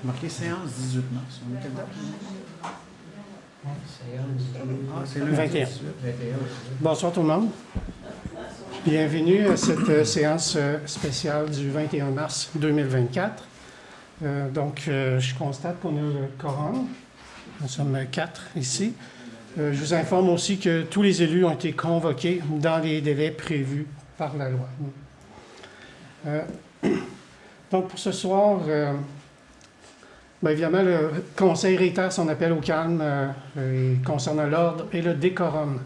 Marqué séance 18 mars. On est quelle date? C'est le 21. Bonsoir tout le monde. Bienvenue à cette séance spéciale du 21 mars 2024. Je constate qu'on a le quorum. Nous sommes 4 ici. Je vous informe aussi que tous les élus ont été convoqués dans les délais prévus par la loi. Donc, pour ce soir, évidemment, le Conseil réitère son appel au calme concernant l'ordre et le décorum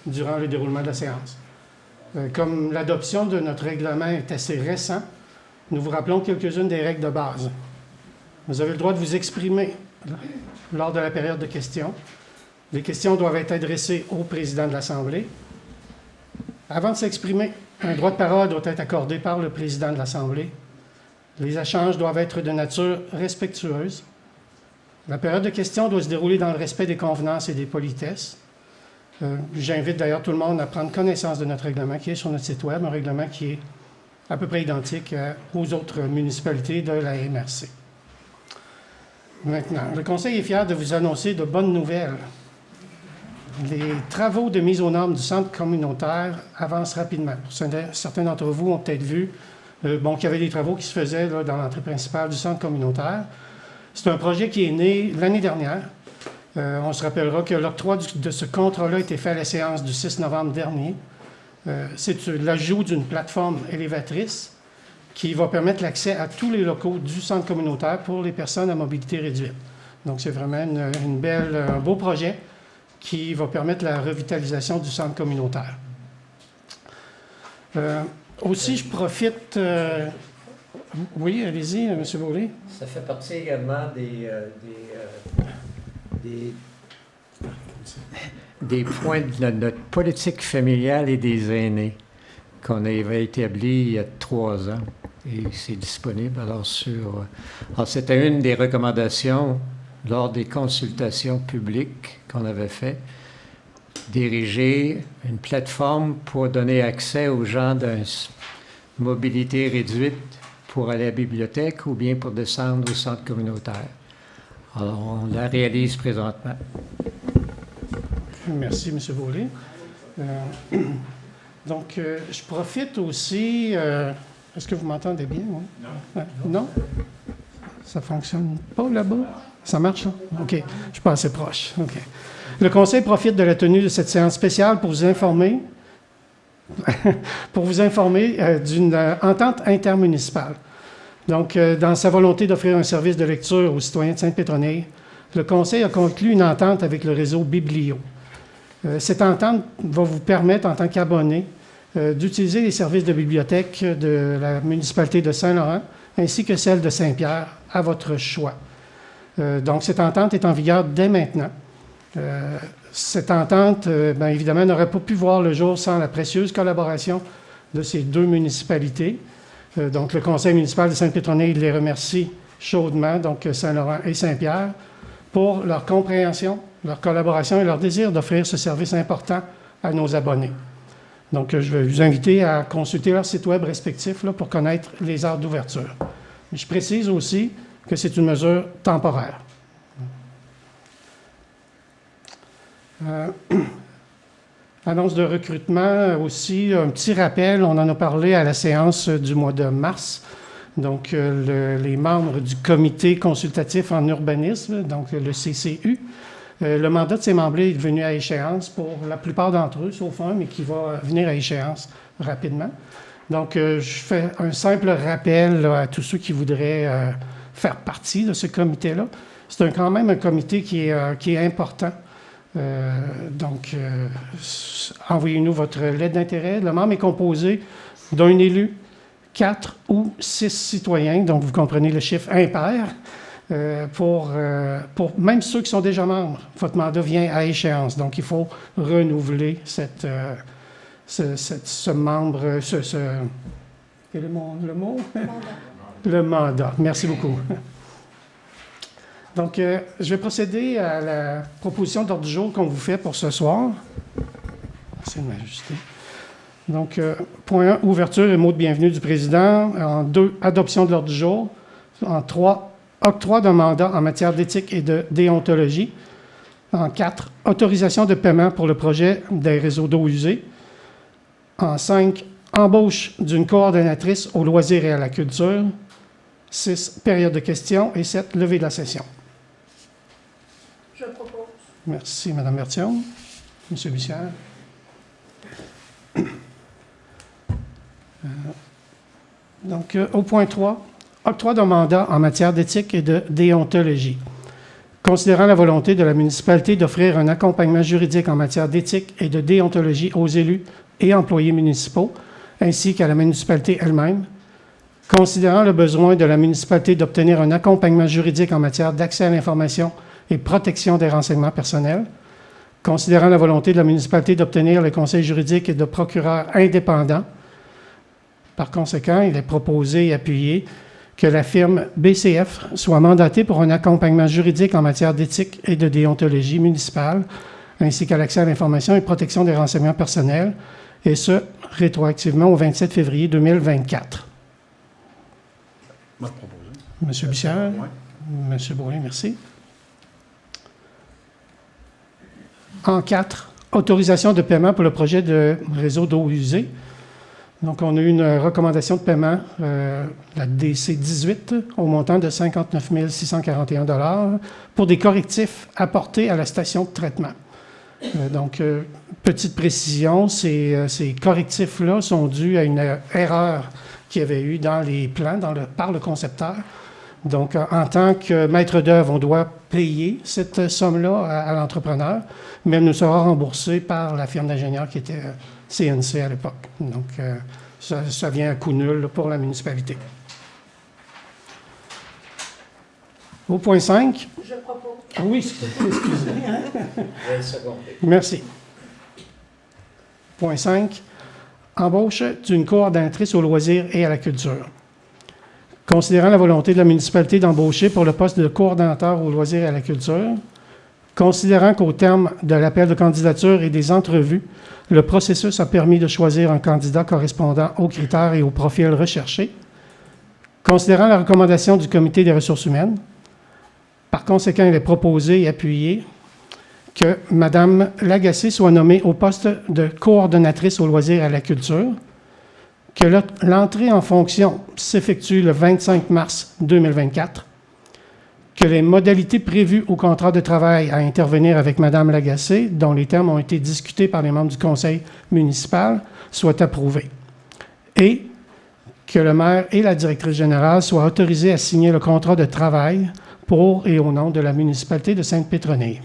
durant le déroulement de la séance. Comme l'adoption de notre règlement est assez récent, nous vous rappelons quelques-unes des règles de base. Vous avez le droit de vous exprimer lors de la période de questions. Les questions doivent être adressées au président de l'Assemblée. Avant de s'exprimer, un droit de parole doit être accordé par le président de l'Assemblée. Les échanges doivent être de nature respectueuse. La période de questions doit se dérouler dans le respect des convenances et des politesses. J'invite d'ailleurs tout le monde à prendre connaissance de notre règlement qui est sur notre site Web, un règlement qui est à peu près identique aux autres municipalités de la MRC. Maintenant, le Conseil est fier de vous annoncer de bonnes nouvelles. Les travaux de mise aux normes du centre communautaire avancent rapidement. Certains d'entre vous ont peut-être vu qu'il y avait des travaux qui se faisaient là, dans l'entrée principale du centre communautaire. C'est un projet qui est né l'année dernière. On se rappellera que l'octroi de ce contrat-là a été fait à la séance du 6 novembre dernier. C'est l'ajout d'une plateforme élévatrice qui va permettre l'accès à tous les locaux du centre communautaire pour les personnes à mobilité réduite. Donc, c'est vraiment un beau projet qui va permettre la revitalisation du centre communautaire. Aussi, je profite... oui, allez-y, M. Beaulieu. Ça fait partie également des points de notre politique familiale et des aînés qu'on avait établi il y a 3 ans. Et c'est disponible. Alors, c'était une des recommandations lors des consultations publiques qu'on avait fait, diriger une plateforme pour donner accès aux gens d'une mobilité réduite pour aller à la bibliothèque ou bien pour descendre au centre communautaire. Alors, on la réalise présentement. Merci, M. Beaulieu. Je profite aussi... est-ce que vous m'entendez bien? Oui? Non. Non? Ça ne fonctionne pas là-bas? Ça marche, là? OK. Je ne suis pas assez proche. OK. Le Conseil profite de la tenue de cette séance spéciale pour vous informer d'une entente intermunicipale. Donc, dans sa volonté d'offrir un service de lecture aux citoyens de Sainte-Pétronille, le Conseil a conclu une entente avec le réseau Biblio. Cette entente va vous permettre, en tant qu'abonné, d'utiliser les services de bibliothèque de la municipalité de Saint-Laurent ainsi que celle de Saint-Pierre à votre choix. Donc, cette entente est en vigueur dès maintenant. Cette entente, évidemment, n'aurait pas pu voir le jour sans la précieuse collaboration de ces 2 municipalités. Donc, le Conseil municipal de Sainte-Pétronille les remercie chaudement, donc Saint-Laurent et Saint-Pierre, pour leur compréhension, leur collaboration et leur désir d'offrir ce service important à nos abonnés. Donc, je vais vous inviter à consulter leur site Web respectif là, pour connaître les heures d'ouverture. Je précise aussi que c'est une mesure temporaire. Annonce de recrutement aussi, un petit rappel, on en a parlé à la séance du mois de mars. Donc, les membres du comité consultatif en urbanisme, donc le CCU, le mandat de ces membres est venu à échéance pour la plupart d'entre eux, sauf un, mais qui va venir à échéance rapidement. Donc, je fais un simple rappel là, à tous ceux qui voudraient faire partie de ce comité-là. C'est quand même un comité qui est important. Envoyez-nous votre lettre d'intérêt. Le membre est composé d'un élu, 4 ou 6 citoyens, donc vous comprenez le chiffre impair. Pour même ceux qui sont déjà membres, votre mandat vient à échéance. Donc, il faut renouveler ce membre, quel est le mot? Le mandat. Merci beaucoup. Donc, je vais procéder à la proposition d'ordre du jour qu'on vous fait pour ce soir. Essayez de m'ajuster. Donc, point 1, ouverture et mot de bienvenue du président. En 2, adoption de l'ordre du jour. En 3, octroi d'un mandat en matière d'éthique et de déontologie. En 4, autorisation de paiement pour le projet des réseaux d'eau usée. En 5, embauche d'une coordonnatrice aux loisirs et à la culture. 6, période de questions. Et 7, levée de la session. Je propose. Merci, Mme Berthiaume. M. Bussière. Au point 3, octroi d'un mandat en matière d'éthique et de déontologie. Considérant la volonté de la municipalité d'offrir un accompagnement juridique en matière d'éthique et de déontologie aux élus et employés municipaux, ainsi qu'à la municipalité elle-même, considérant le besoin de la municipalité d'obtenir un accompagnement juridique en matière d'accès à l'information et protection des renseignements personnels, considérant la volonté de la municipalité d'obtenir les conseils juridiques et de procureurs indépendants. Par conséquent, il est proposé et appuyé que la firme BCF soit mandatée pour un accompagnement juridique en matière d'éthique et de déontologie municipale, ainsi qu'à l'accès à l'information et protection des renseignements personnels, et ce, rétroactivement au 27 février 2024. Moi, je propose. Monsieur Bichard, Ouais. Monsieur Beaulieu, merci. En 4, autorisation de paiement pour le projet de réseau d'eau usée. Donc, on a eu une recommandation de paiement, la DC 18, au montant de 59 641 $ pour des correctifs apportés à la station de traitement. Petite précision, ces correctifs-là sont dus à une erreur qu'il y avait eu dans les plans par le concepteur. Donc, en tant que maître d'œuvre, on doit payer cette somme-là à l'entrepreneur, mais elle nous sera remboursée par la firme d'ingénieurs qui était CNC à l'époque. Donc, ça vient à coût nul là, pour la municipalité. Au point 5. Je propose. Oui, excusez. Merci. Point 5. Embauche d'une coordonnatrice aux loisirs et à la culture. Considérant la volonté de la municipalité d'embaucher pour le poste de coordonnateur aux loisirs et à la culture, considérant qu'au terme de l'appel de candidature et des entrevues, le processus a permis de choisir un candidat correspondant aux critères et aux profils recherchés, considérant la recommandation du Comité des ressources humaines, par conséquent, il est proposé et appuyé que Mme Lagacé soit nommée au poste de coordonnatrice aux loisirs et à la culture, que l'entrée en fonction s'effectue le 25 mars 2024, que les modalités prévues au contrat de travail à intervenir avec Mme Lagacé, dont les termes ont été discutés par les membres du conseil municipal, soient approuvés, et que le maire et la directrice générale soient autorisés à signer le contrat de travail pour et au nom de la municipalité de Sainte-Pétronille.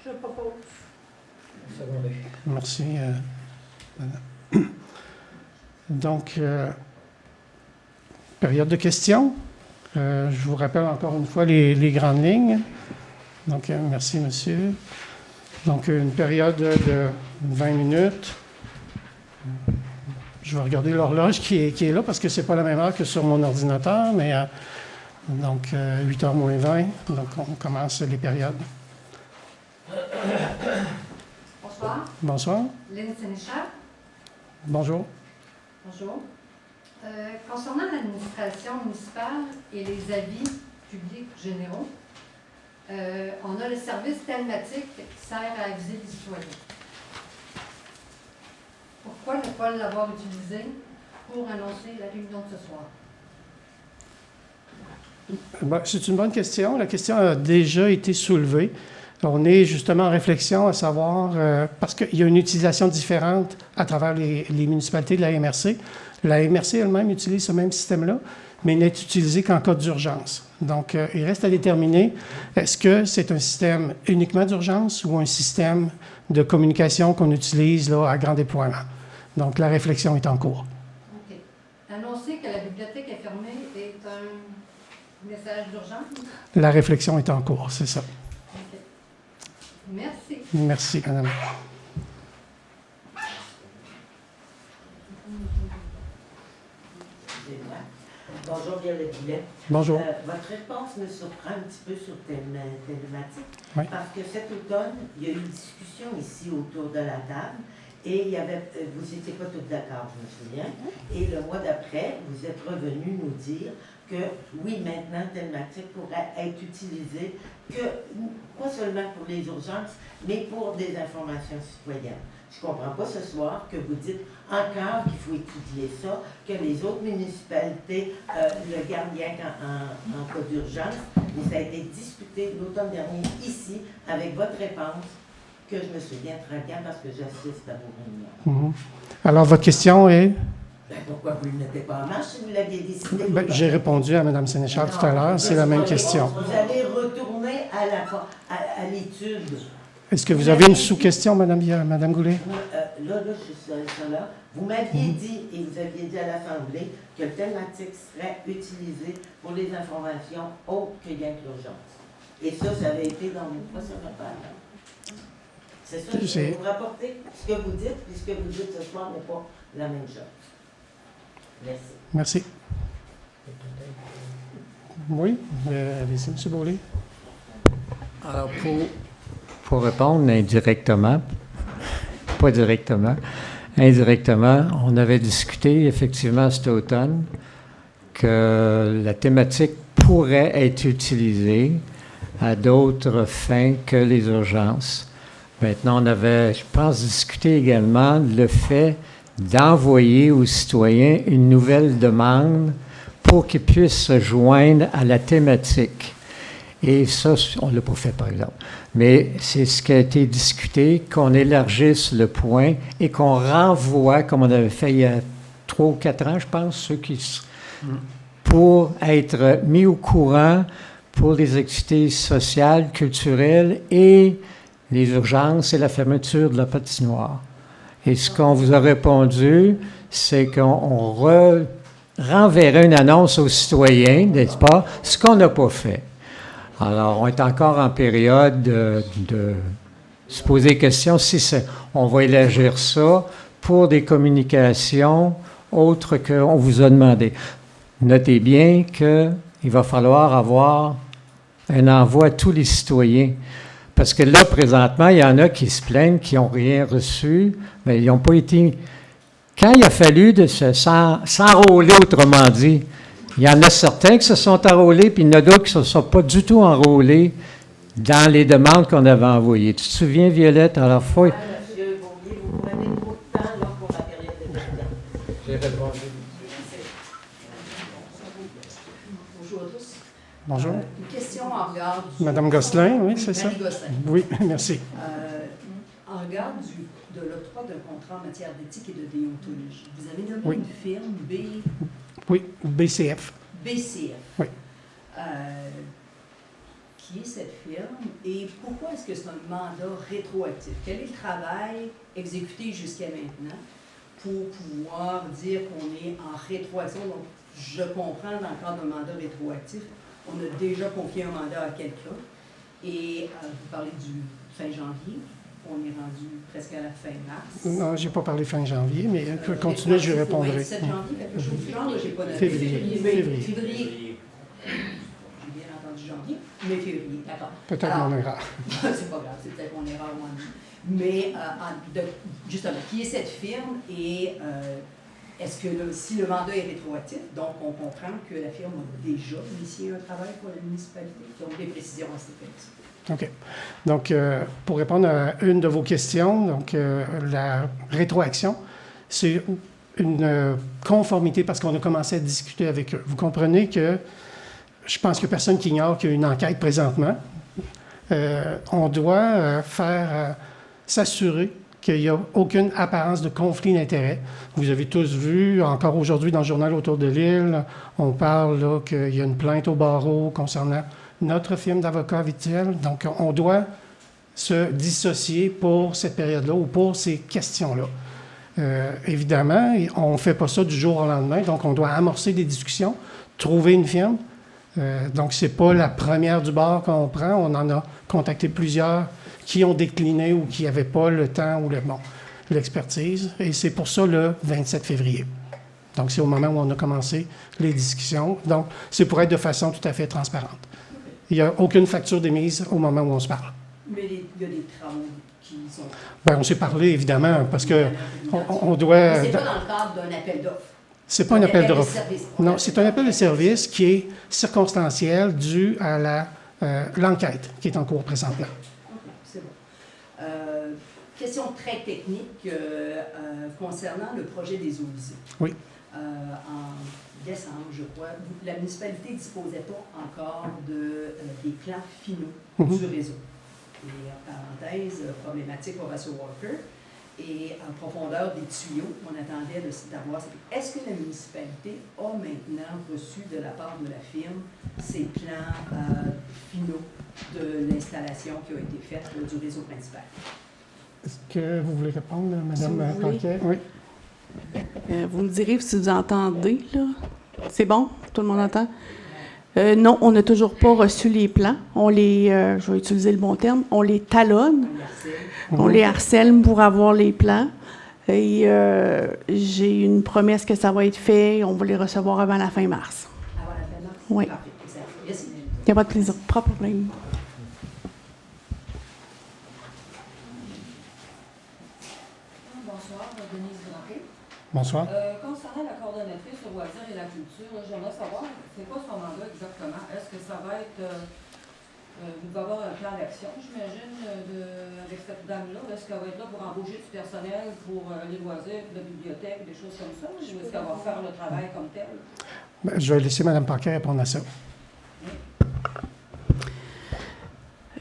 Je propose. Merci. Donc, période de questions. Je vous rappelle encore une fois les grandes lignes. Donc, merci, monsieur. Donc, une période de 20 minutes. Je vais regarder l'horloge qui est là parce que ce n'est pas la même heure que sur mon ordinateur, mais donc 8h moins 20. Donc, on commence les périodes. Bonsoir. Bonsoir. Lynn Sénéchal. Bonjour. Bonjour. Concernant l'administration municipale et les avis publics généraux, on a le service telmatique qui sert à aviser les citoyens. Pourquoi ne pas l'avoir utilisé pour annoncer la réunion de ce soir? Ben, c'est une bonne question. La question a déjà été soulevée. On est justement en réflexion à savoir, parce qu'il y a une utilisation différente à travers les municipalités de la MRC. La MRC elle-même utilise ce même système-là, mais il n'est utilisé qu'en cas d'urgence. Donc, il reste à déterminer, est-ce que c'est un système uniquement d'urgence ou un système de communication qu'on utilise là, à grand déploiement? Donc, la réflexion est en cours. OK. Annoncer que la bibliothèque est fermée est un message d'urgence? La réflexion est en cours, c'est ça. OK. Merci. Merci, madame. Bonjour, Violette Goulet. Bonjour. Votre réponse me surprend un petit peu sur thématique, Oui. parce que cet automne, il y a eu une discussion ici autour de la table, et vous n'étiez pas tous d'accord, je me souviens. Et le mois d'après, vous êtes revenu nous dire que oui, maintenant, Telmatic pourrait être utilisé pas seulement pour les urgences, mais pour des informations citoyennes. Je ne comprends pas ce soir que vous dites encore qu'il faut étudier ça, que les autres municipalités le gardent rien en cas d'urgence, mais ça a été discuté l'automne dernier ici avec votre réponse, que je me souviens très bien parce que j'assiste à vos réunions. Alors, votre question est? Ben, pourquoi vous ne le mettez pas en marche si vous l'aviez décidé? J'ai répondu à Mme Sénéchal tout à l'heure, c'est la même question. Vous allez retourner à l'étude. Est-ce que vous avez une sous-question, Mme Goulet? Là, je suis ça là. Vous m'aviez dit, et vous aviez dit à l'Assemblée, que le Telmatic serait utilisé pour les informations autres que rien que l'urgence. Et ça avait été dans une procédure. C'est ça que je vais vous rapporter. Ce que vous dites, puis ce que vous dites ce soir n'est pas la même chose. Merci. Merci. Oui, allez-y, M. Beaulieu. Alors, pour répondre indirectement, pas directement, indirectement, on avait discuté effectivement cet automne que la thématique pourrait être utilisée à d'autres fins que les urgences. Maintenant, on avait, je pense, discuté également le fait d'envoyer aux citoyens une nouvelle demande pour qu'ils puissent se joindre à la thématique. Et ça, on ne l'a pas fait, par exemple. Mais c'est ce qui a été discuté, qu'on élargisse le point et qu'on renvoie, comme on avait fait il y a 3 ou 4 ans, je pense, ceux qui... pour être mis au courant pour les activités sociales, culturelles et les urgences et la fermeture de la patinoire. Et ce qu'on vous a répondu, c'est qu'on renverrait une annonce aux citoyens, n'est-ce pas, ce qu'on n'a pas fait. Alors, on est encore en période de se poser la question si on va élargir ça pour des communications autres qu'on vous a demandé. Notez bien qu'il va falloir avoir un envoi à tous les citoyens. Parce que là, présentement, il y en a qui se plaignent, qui n'ont rien reçu, mais ils n'ont pas été... Quand il a fallu de s'enrôler, autrement dit, il y en a certains qui se sont enrôlés, puis il y en a d'autres qui ne se sont pas du tout enrôlés dans les demandes qu'on avait envoyées. Tu te souviens, Violette, à la fois... Monsieur Beaulieu, vous prenez trop de temps là, pour la période de questions. J'ai répondu. Bonjour à tous. Bonjour. Une question en regard du... Madame Gosselin, oui, c'est ça? Marie Gosselin. Oui, merci. En regard de l'octroi d'un contrat en matière d'éthique et de déontologie, vous avez nommé Oui. une firme Oui, BCF. BCF. Oui. Qui est cette firme et pourquoi est-ce que c'est un mandat rétroactif? Quel est le travail exécuté jusqu'à maintenant pour pouvoir dire qu'on est en rétroaction? Donc, je comprends, dans le cadre d'un mandat rétroactif, on a déjà confié un mandat à quelqu'un et vous parlez du fin janvier. On est rendu presque à la fin mars. Non, je n'ai pas parlé fin janvier, mais continuez, je répondrai. 27 janvier, quelque chose du genre, j'ai pas noté. Février. Février. J'ai bien entendu janvier, mais février, d'accord. Peut-être Alors, mon erreur. c'est pas grave, c'est peut-être mon erreur moi. Mais justement, qui est cette firme et est-ce que si le mandat est rétroactif, donc on comprend que la firme a déjà initié un travail pour la municipalité? Donc des précisions à cet effet. OK. Donc, pour répondre à une de vos questions, donc la rétroaction, c'est une conformité parce qu'on a commencé à discuter avec eux. Vous comprenez que je pense que personne qui ignore qu'il y a une enquête présentement. On doit s'assurer qu'il n'y a aucune apparence de conflit d'intérêts. Vous avez tous vu, encore aujourd'hui dans le journal Autour de l'île, on parle là, qu'il y a une plainte au barreau concernant notre firme d'avocats habituel. Donc, on doit se dissocier pour cette période-là ou pour ces questions-là. Évidemment, on ne fait pas ça du jour au lendemain, donc on doit amorcer des discussions, trouver une firme. Donc, ce n'est pas la première du bord qu'on prend. On en a contacté plusieurs qui ont décliné ou qui n'avaient pas le temps ou l'expertise. Et c'est pour ça le 27 février. Donc, c'est au moment où on a commencé les discussions. Donc, c'est pour être de façon tout à fait transparente. Il n'y a aucune facture d'émise au moment où on se parle. Mais il y a des travaux qui sont... Ben, on s'est parlé, évidemment, parce que on doit... Mais c'est pas dans le cadre d'un appel d'offres. C'est pas un appel de d'offres. service. Non, c'est un appel de service qui est circonstanciel dû à l'enquête qui est en cours présentement. OK, c'est bon. Question très technique concernant le projet des eaux usées. Oui. En décembre, je crois, la municipalité ne disposait pas encore des plans finaux du réseau. Et en parenthèse, problématique Horacio Walker. Et en profondeur des tuyaux, on attendait d'avoir... Est-ce que la municipalité a maintenant reçu de la part de la firme ces plans finaux de l'installation qui a été faite du réseau principal? Est-ce que vous voulez répondre, Mme Si vous voulez. Paquet? Oui. Vous me direz si vous entendez, là. C'est bon? Tout le monde entend? Non, on n'a toujours pas reçu les plans. On les, je vais utiliser le bon terme, on les talonne. On les harcèle pour avoir les plans. Et j'ai une promesse que ça va être fait. On va les recevoir avant la fin mars. Avant la fin mars? Oui. Parfait, exact. Merci. Il n'y a pas de plaisir, pas de problème. Bonsoir, Denise Blanquet. Bonsoir. Concernant la coordonnatrice au loisir et la culture, j'aimerais savoir, c'est quoi son mandat exactement? Est-ce que ça va être, vous devez avoir un plan d'action, j'imagine, avec cette dame-là? Est-ce qu'elle va être là pour embaucher du personnel pour les loisirs, la bibliothèque, des choses comme ça? Ou est-ce qu'elle va faire le travail comme tel? Ben, je vais laisser Mme Paquet répondre à ça.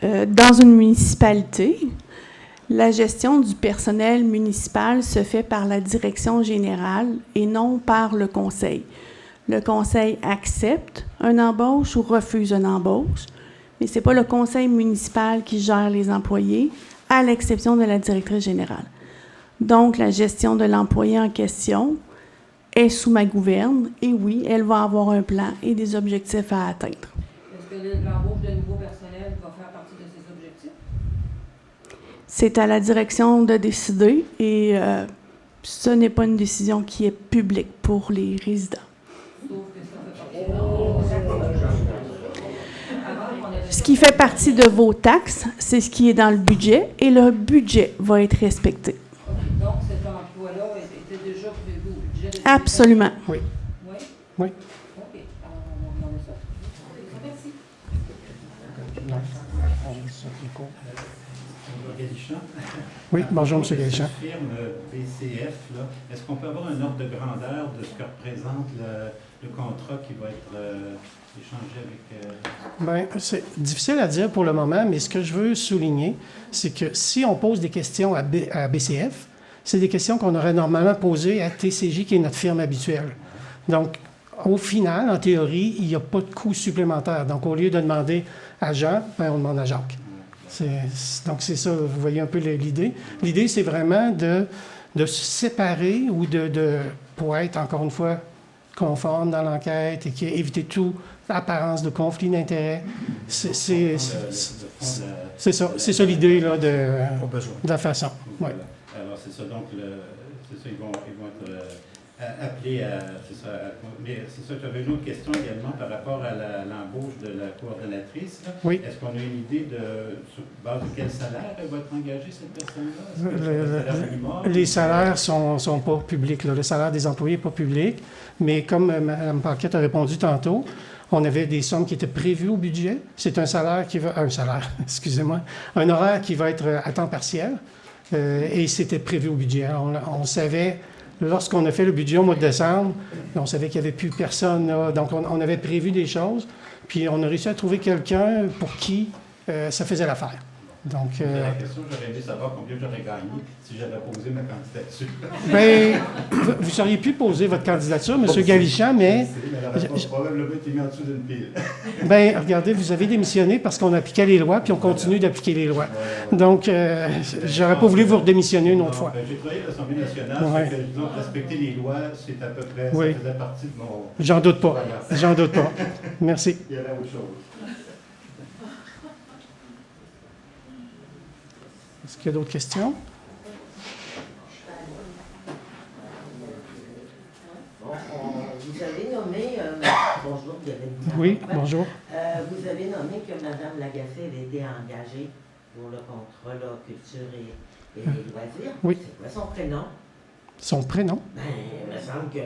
Dans une municipalité, la gestion du personnel municipal se fait par la direction générale et non par le conseil. Le conseil accepte une embauche ou refuse une embauche, mais ce n'est pas le conseil municipal qui gère les employés, à l'exception de la directrice générale. Donc, la gestion de l'employé en question est sous ma gouverne et oui, elle va avoir un plan et des objectifs à atteindre. Est-ce que l'embauche de nouveau personnel va faire partie de ses objectifs? C'est à la direction de décider et ce n'est pas une décision qui est publique pour les résidents. Sauf que ça fait partie de... Ce qui fait partie de vos taxes, c'est ce qui est dans le budget et le budget va être respecté. Donc, cet emploi-là était déjà prévu au budget de... Absolument. Oui. Oui? Oui. OK. On va ça. Merci. Galichan. Oui, bonjour, M. Galichan. Cette firme BCF, là, est-ce qu'on peut avoir un ordre de grandeur de ce que représente le contrat qui va être échangé avec... Bien, c'est difficile à dire pour le moment, mais ce que je veux souligner, c'est que si on pose des questions à BCF, c'est des questions qu'on aurait normalement posées à TCJ, qui est notre firme habituelle. Donc, au final, en théorie, il n'y a pas de coût supplémentaire. Donc, au lieu de demander à Jean, ben, on demande à Jacques. Donc, c'est ça, vous voyez un peu l'idée. L'idée, c'est vraiment de se séparer ou pour être, encore une fois, conforme dans l'enquête et éviter toute apparence de conflit d'intérêts. C'est ça l'idée là, de la façon. Voilà. Alors, c'est ça, donc, c'est ça, ils vont être appelés à... Mais c'est ça, j'avais une autre question également par rapport à l'embauche de la coordonnatrice. Là. Oui. Est-ce qu'on a une idée sur base de quel salaire elle va être engagée, cette personne-là? Les salaires ne sont pas publics. Là. Le salaire des employés n'est pas public. Mais comme Mme Paquette a répondu tantôt, on avait des sommes qui étaient prévues au budget. C'est un salaire excusez-moi, un horaire qui va être à temps partiel. Et c'était prévu au budget. On savait... Lorsqu'on a fait le budget au mois de décembre, on savait qu'il n'y avait plus personne là. Donc, on avait prévu des choses, puis on a réussi à trouver quelqu'un pour qui ça faisait l'affaire. Donc, la question, j'aurais aimé savoir combien j'aurais gagné si j'avais posé ma candidature. Bien, vous auriez pu poser votre candidature, M. Galichan, mais... Elle aurait probablement été mise en dessous d'une pile. Bien, regardez, vous avez démissionné parce qu'on appliquait les lois, puis on continue d'appliquer les lois. Donc, j'aurais pas voulu vous redémissionner une autre fois. J'ai travaillé à l'Assemblée nationale, donc respecter les lois, c'est à peu près, ça faisait partie de mon... J'en doute pas. J'en doute pas. Merci. Il y avait autre chose. Est-ce qu'il y a d'autres questions? Vous avez nommé... bonjour, Gabriel. Oui, bonjour. Vous avez nommé que Mme Lagacé avait été engagée pour le contrat là, culture et loisirs. Oui. C'est quoi son prénom? Son prénom? Ben, il me semble que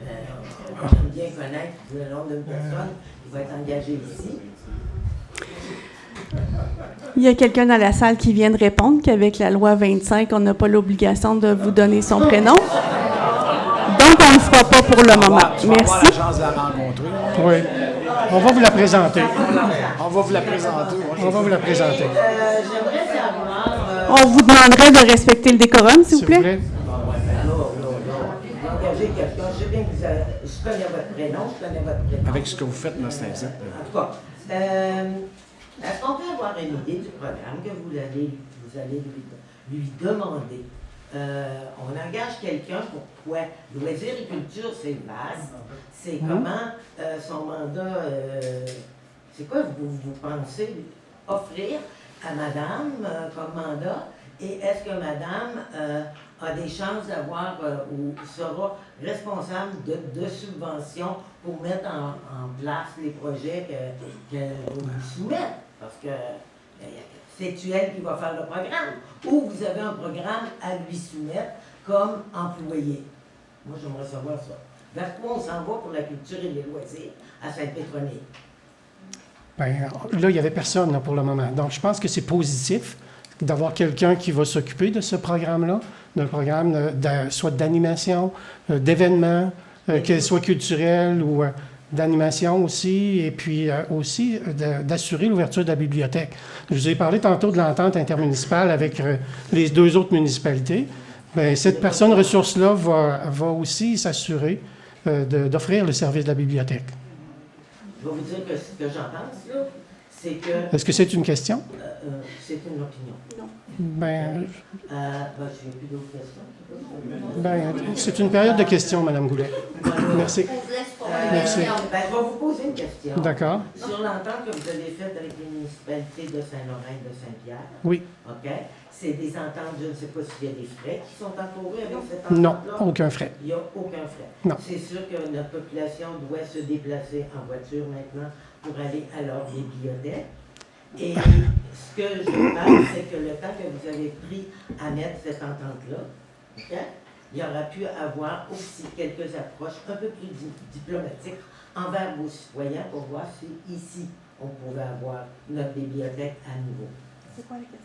j'aime bien connaître le nom d'une personne qui va être engagée ici. Il y a quelqu'un dans la salle qui vient de répondre qu'avec la loi 25, on n'a pas l'obligation de vous donner son prénom. Donc, on ne le fera pas pour le moment. Tu vas avoir Merci. la chance de la rencontrer. Oui. On va vous la présenter. On va vous la présenter. ouais. On va vous la présenter. J'aimerais savoir... On vous demanderait de respecter le décorum, s'il vous plaît. Engager quelqu'un, je sais bien que je connais votre prénom, Avec ce que vous faites, là, c'est un zip. En tout cas, est-ce qu'on peut avoir une idée du programme que vous allez lui demander? On engage quelqu'un pour quoi? Loisirs et culture, c'est vaste. C'est comment son mandat, c'est quoi vous pensez offrir à madame comme mandat? Et est-ce que madame a des chances d'avoir ou sera responsable de subventions pour mettre en place les projets qu'elle vous soumet? Parce que c'est elle qui va faire le programme. Ou vous avez un programme à lui soumettre comme employé. Moi, j'aimerais savoir ça. Vers quoi on s'en va pour la culture et les loisirs à Sainte-Pétronille? Ben, là, il n'y avait personne là, pour le moment. Donc, je pense que c'est positif d'avoir quelqu'un qui va s'occuper de ce programme-là, d'un programme soit d'animation, d'événements, qu'il soit culturel ou d'animation aussi, et puis aussi d'assurer l'ouverture de la bibliothèque. Je vous ai parlé tantôt de l'entente intermunicipale avec les 2 autres municipalités. Bien, cette personne ressource-là va aussi s'assurer d'offrir le service de la bibliothèque. Je vais vous dire que ce que j'en pense, là, c'est que... Est-ce que c'est une question? C'est une opinion. Ben, Je n'ai plus d'autres questions. c'est une période de questions, Mme Goulet. Merci. Merci. Ben, je vais vous poser une question. D'accord. Sur l'entente que vous avez faite avec les municipalités de Saint-Laurent et de Saint-Pierre. Oui. OK? C'est des ententes, je ne sais pas s'il y a des frais qui sont encourus avec cette Non, entente-là. aucun frais. Il n'y a aucun frais. Non. C'est sûr que notre population doit se déplacer en voiture maintenant pour aller à leur bibliothèque. Et ce que je pense, c'est que le temps que vous avez pris à mettre cette entente-là, OK, il y aura pu avoir aussi quelques approches un peu plus diplomatiques envers vos citoyens pour voir si ici, on pouvait avoir notre bibliothèque à nouveau. C'est quoi la question?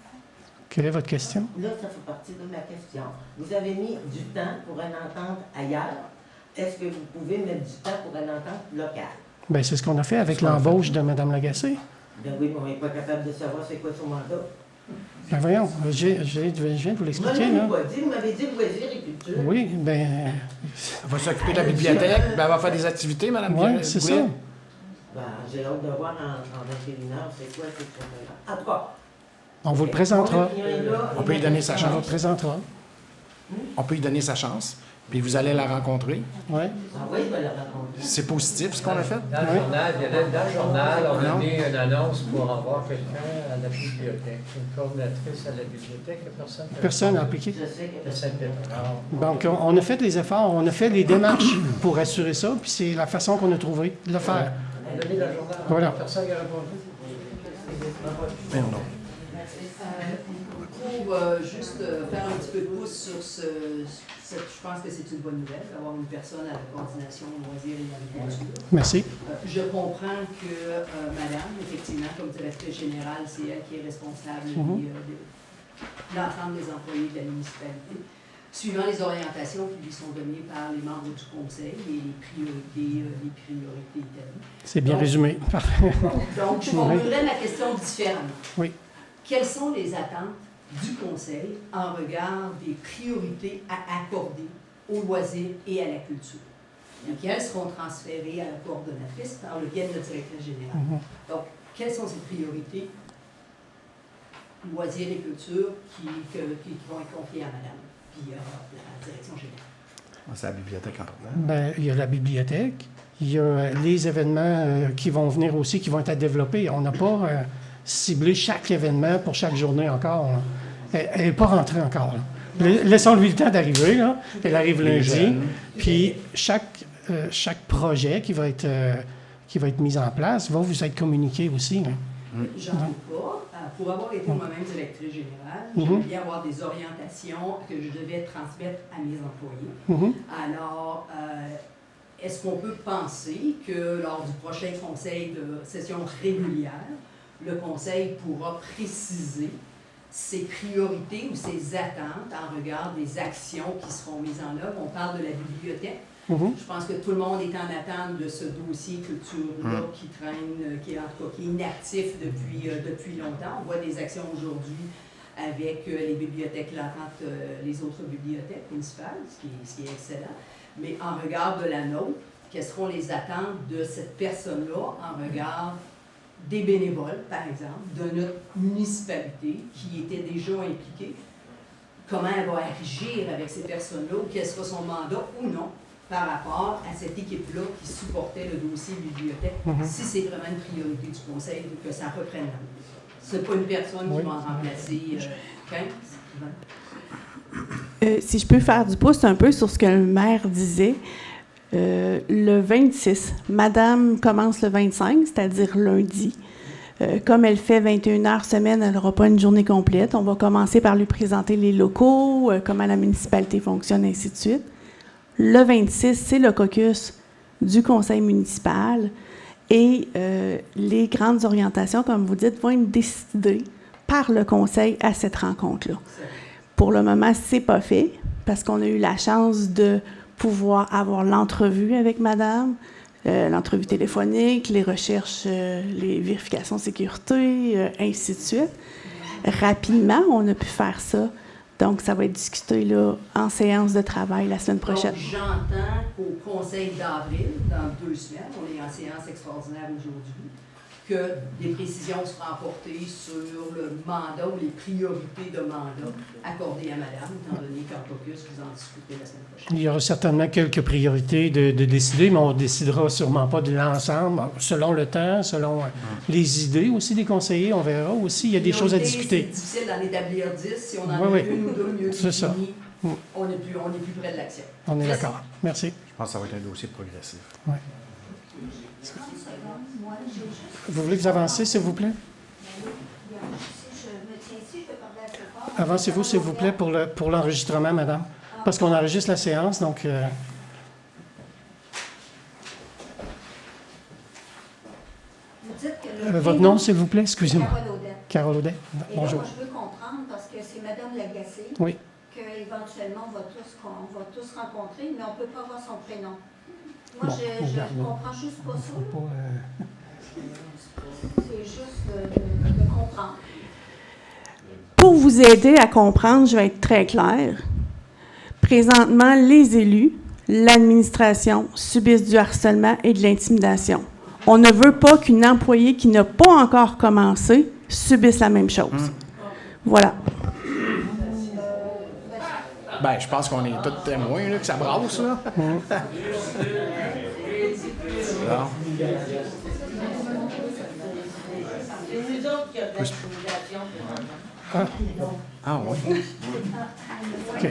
Quelle est votre question? Là, ça fait partie de ma question. Vous avez mis du temps pour une entente ailleurs. Est-ce que vous pouvez mettre du temps pour une entente locale? Bien, c'est ce qu'on a fait avec l'embauche de Mme Lagacé. Ben oui, mais on n'est pas capable de savoir c'est quoi son mandat. Ben voyons, je viens de vous Moi, je l'expliquer, ne là. l'ai pas dit, vous m'avez dit loisirs et culture. Oui, bien, Elle va s'occuper de la bibliothèque, ben, elle va faire des activités, Mme oui, c'est ça. Goulet. Ben, j'ai hâte de voir en 21 heures c'est quoi cette chose-là. En tout cas, On vous le présentera. mon opinion est là, On peut lui donner sa On vous le chance. présentera. On peut lui donner sa chance. Puis vous allez la rencontrer. Oui. Ah oui, je vais la rencontrer. C'est positif, ce qu'on a fait. Dans le journal, dans le journal, on a mis une annonce pour avoir quelqu'un à la bibliothèque, une coordinatrice à la bibliothèque, il n'y a personne. Personne appliqué. Je sais que De Saint-Pétronille. Donc, on a fait les efforts, on a fait les démarches pour assurer ça, puis c'est la façon qu'on a trouvé de le faire. On a mis dans le journal, Voilà. personne n'a répondu. Mais non. Pour juste faire un petit peu de pouce sur je pense que c'est une bonne nouvelle d'avoir une personne à la coordination loisirs et agriculture. Merci. Je comprends que Madame, effectivement, comme directrice générale, c'est elle qui est responsable de l'ensemble des employés de la municipalité, suivant les orientations qui lui sont données par les membres du conseil et les priorités établies. C'est bien Donc, résumé. Parfait. Donc, je formulerai ma question différemment. Oui. Quelles sont les attentes du conseil en regard des priorités à accorder aux loisirs et à la culture, lesquelles seront transférées à la coordonnatrice par le biais de notre directeur général. Donc, quelles sont ces priorités, loisirs et culture, qui vont être confiées à madame, puis à la direction générale? C'est la bibliothèque en partant. Ben, il y a la bibliothèque, il y a les événements qui vont venir aussi, qui vont être à développer. On n'a pas ciblé chaque événement pour chaque journée encore, là. Elle n'est pas rentrée encore, là. Laissons-lui le temps d'arriver, là. Elle arrive lundi. Puis chaque projet qui va être mis en place va vous être communiqué aussi, là. J'en doute pas. pour avoir été moi-même directrice générale, j'aimais avoir des orientations que je devais transmettre à mes employés. Alors, est-ce qu'on peut penser que lors du prochain conseil de session régulière, le conseil pourra préciser ses priorités ou ses attentes en regard des actions qui seront mises en œuvre? On parle de la bibliothèque. Je pense que tout le monde est en attente de ce dossier culture-là qui traîne, qui est inactif depuis longtemps. On voit des actions aujourd'hui avec les bibliothèques Laurent, les autres bibliothèques municipales, ce qui est excellent. Mais en regard de la nôtre, quelles seront les attentes de cette personne-là en regard des bénévoles, par exemple, de notre municipalité qui était déjà impliquée? Comment elle va agir avec ces personnes-là, ou quel sera son mandat ou non par rapport à cette équipe-là qui supportait le dossier bibliothèque, si c'est vraiment une priorité du conseil que ça reprenne. Ce n'est pas une personne qui va en remplacer 15, 20. Si je peux faire du pouce un peu sur ce que le maire disait, le 26, Madame commence le 25, c'est-à-dire lundi. Comme elle fait 21 heures semaine, elle n'aura pas une journée complète. On va commencer par lui présenter les locaux, comment la municipalité fonctionne, ainsi de suite. Le 26, c'est le caucus du conseil municipal et les grandes orientations, comme vous dites, vont être décidées par le conseil à cette rencontre-là. Pour le moment, ce n'est pas fait parce qu'on a eu la chance de pouvoir avoir l'entrevue avec madame, l'entrevue téléphonique, les recherches, les vérifications de sécurité, ainsi de suite. Rapidement, on a pu faire ça. Donc, ça va être discuté là, en séance de travail la semaine prochaine. Donc, j'entends qu'au conseil d'avril, dans 2 semaines, on est en séance extraordinaire aujourd'hui, que des précisions seront apportées sur le mandat ou les priorités de mandat accordées à madame, étant donné qu'en caucus, vous en discutez la semaine prochaine. Il y aura certainement quelques priorités de décider, mais on ne décidera sûrement pas de l'ensemble, selon le temps, selon les idées aussi des conseillers. On verra aussi, il y a des choses à discuter. C'est difficile d'en établir 10. Si on en a une ou deux mieux définies, on est plus près de l'action. On est d'accord. Merci. Je pense que ça va être un dossier progressif. Oui. Vous voulez vous avancer, s'il vous plaît? Avancez-vous, s'il vous plaît, pour l'enregistrement, madame. Parce qu'on enregistre la séance, donc... Vous dites que votre nom, s'il vous plaît, excusez-moi. Carole Audet. Carole Audet. Bonjour. Moi, je veux comprendre, parce que c'est Mme Lagacé, oui. qu'éventuellement, on va tous rencontrer, mais on ne peut pas avoir son prénom. Moi, bon, je ne comprends juste pas ça. C'est juste de comprendre. Pour vous aider à comprendre, je vais être très claire. Présentement, les élus, l'administration subissent du harcèlement et de l'intimidation. On ne veut pas qu'une employée qui n'a pas encore commencé subisse la même chose. Voilà. Ben, je pense qu'on est tous témoins là, que ça brasse, là. Non. C'est nous autres qui organisons Ah oui. OK.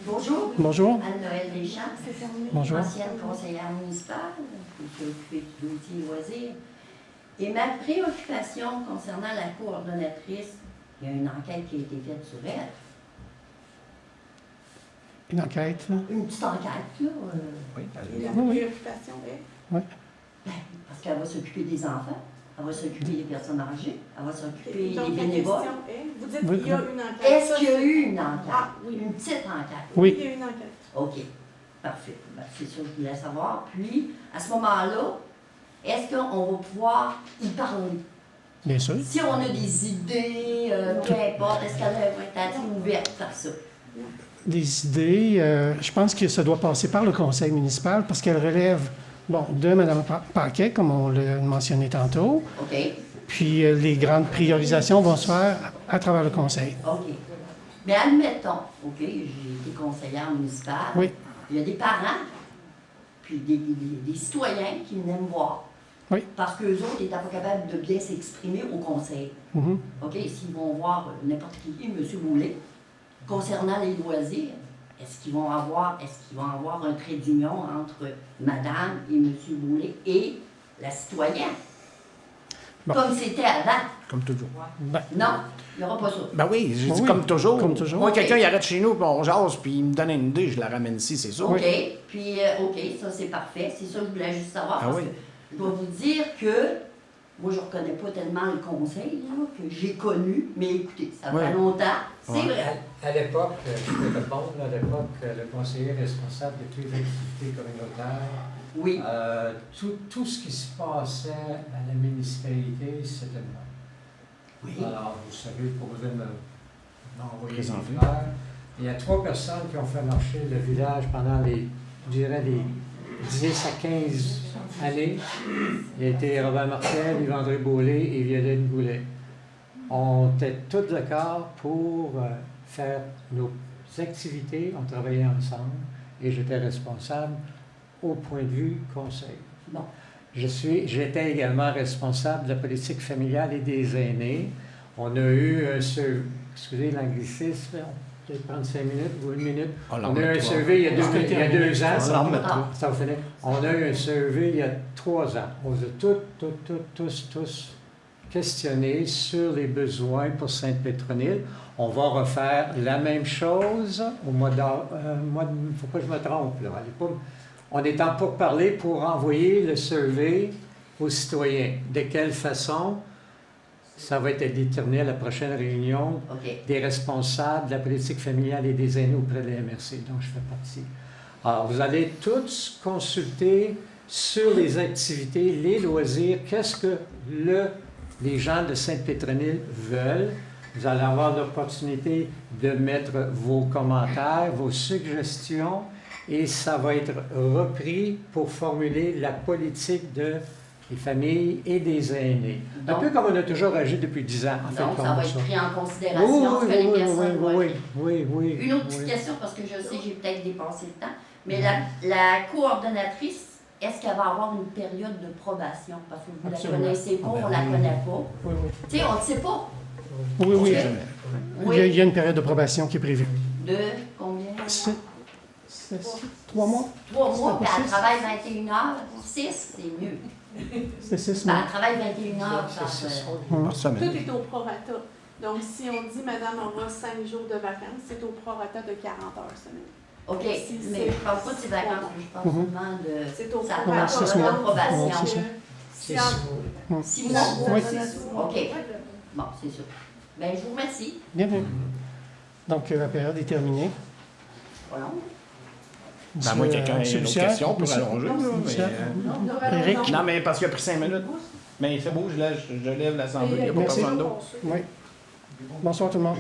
Bonjour. Bonjour. Anne-Noël Deschamps, Bonjour. ancienne conseillère municipale, qui s'est occupée du dossier loisirs. Et ma préoccupation concernant la coordonnatrice, il y a une enquête qui a été faite sur elle. Une enquête, là? Une petite enquête, là. Oui, La oui. préoccupation est... Oui. Ben, parce qu'elle va s'occuper des enfants, elle va s'occuper des personnes âgées, elle va s'occuper Donc, des la bénévoles. question est, vous dites Oui, qu'il y a oui. une enquête. Est-ce qu'il y a eu une enquête? Ah, oui. Une petite enquête? Oui. Il y a une enquête. OK. Parfait. Ben, c'est ça que je voulais savoir. Puis, à ce moment-là, est-ce qu'on va pouvoir y parler? Bien sûr. Si on a des idées, peu importe, est-ce qu'elle va être assez ouverte à ça? Des idées, je pense que ça doit passer par le conseil municipal parce qu'elle relève, bon, de Mme Paquet, comme on l'a mentionné tantôt. OK. Puis les grandes priorisations vont se faire à travers le conseil. OK. Mais admettons, OK, j'ai été conseillère municipale. Oui. Il y a des parents, puis des citoyens qui venaient me voir. Oui. Parce qu'eux autres n'étaient pas capables de bien s'exprimer au conseil. Mhm. OK, s'ils vont voir n'importe qui, M. Boulet, concernant les loisirs, est-ce qu'ils vont avoir un trait d'union entre Madame et M. Boulet et la citoyenne? Bon. Comme c'était avant. Comme toujours. Ben, Non, il n'y aura pas ça. Ben oui, j'ai dit Oui, comme toujours. comme toujours. Moi, Ok. quelqu'un, il arrête chez nous, puis on jase, puis il me donne une idée, je la ramène ici, c'est ça. OK. Puis, OK, ça c'est parfait. C'est ça que je voulais juste savoir. Ah parce oui. que je dois vous dire que moi, je ne reconnais pas tellement le conseil là, que j'ai connu. Mais écoutez, ça fait Ouais. longtemps. C'est Ouais. vrai. À l'époque, je peux répondre, à l'époque, le conseiller responsable de toutes les activités communautaires, Oui. tout ce qui se passait à la municipalité, c'était moi. Oui. Alors, vous savez, pour vous m'envoyer des Présenter. fleurs. Il y a 3 personnes qui ont fait marcher le village pendant les 10 à 15 années. Il y a été Robert Martel, Yves-André Beaulé et Violaine Goulet. On était tous d'accord pour faire nos activités, on travaillait ensemble et j'étais responsable au point de vue conseil. Bon. J'étais également responsable de la politique familiale et des aînés. On a eu excusez l'anglicisme, on peut prendre 5 minutes ou 1 minute. On a eu un survey il y a 2 ans. On en remettra. Ça va finir. On a eu un survey il y a 3 ans. On a tous questionné sur les besoins pour Sainte-Pétronille. On va refaire la même chose au mois de... Il ne faut pas que je me trompe, là. On est en pourparlers pour envoyer le survey aux citoyens. De quelle façon? Ça va être déterminé à la prochaine réunion OK. des responsables de la politique familiale et des aînés auprès de la MRC, dont je fais partie. Alors, vous allez tous consulter sur les activités, les loisirs, qu'est-ce que les gens de Sainte-Pétronille veulent. Vous allez avoir l'opportunité de mettre vos commentaires, vos suggestions, et ça va être repris pour formuler la politique des familles et des aînés. Un peu comme on a toujours agi depuis 10 ans, en fait. Donc, ça comme va être pris en considération, ce que les personnes vont être. Oui. Une autre petite question, parce que je sais que j'ai peut-être dépassé le temps, mais la coordonnatrice, est-ce qu'elle va avoir une période de probation? Parce que vous ne la Absolument. connaissez pas, Ah ben on ne la oui. connaît pas. oui. Tu sais, on ne sait pas. Oui, oui. Oui. Il y a une période de probation qui est prévue. De combien? 3 mois? 3 mois, puis elle six. travaille 21 heures. 6, c'est mieux. C'est 6 Ben, mois. elle travaille 21 heures par... Par semaine. Tout est au prorata. Donc, si on dit, madame aura 5 jours de vacances, c'est au prorata de 40 heures semaine. OK, Si mais c'est- je ne parle pas de ses vacances, je parle seulement de... C'est au Ça prorata. prend six pas mois. de probation. Ouais, c'est ça. Si en- 6 mois. Oui. OK. Bon, c'est ça. Ben, je vous remercie. Bien, bien. Donc, la période est terminée. Voilà. Ben, moi, quelqu'un a une autre question pour allonger. là, Monsieur. mais, Éric? Non, mais parce qu'il a pris 5 minutes. Mais c'est beau, je lève l'assemblée, il n'y a pas Merci. personne d'autre. Oui. Bonsoir tout le monde.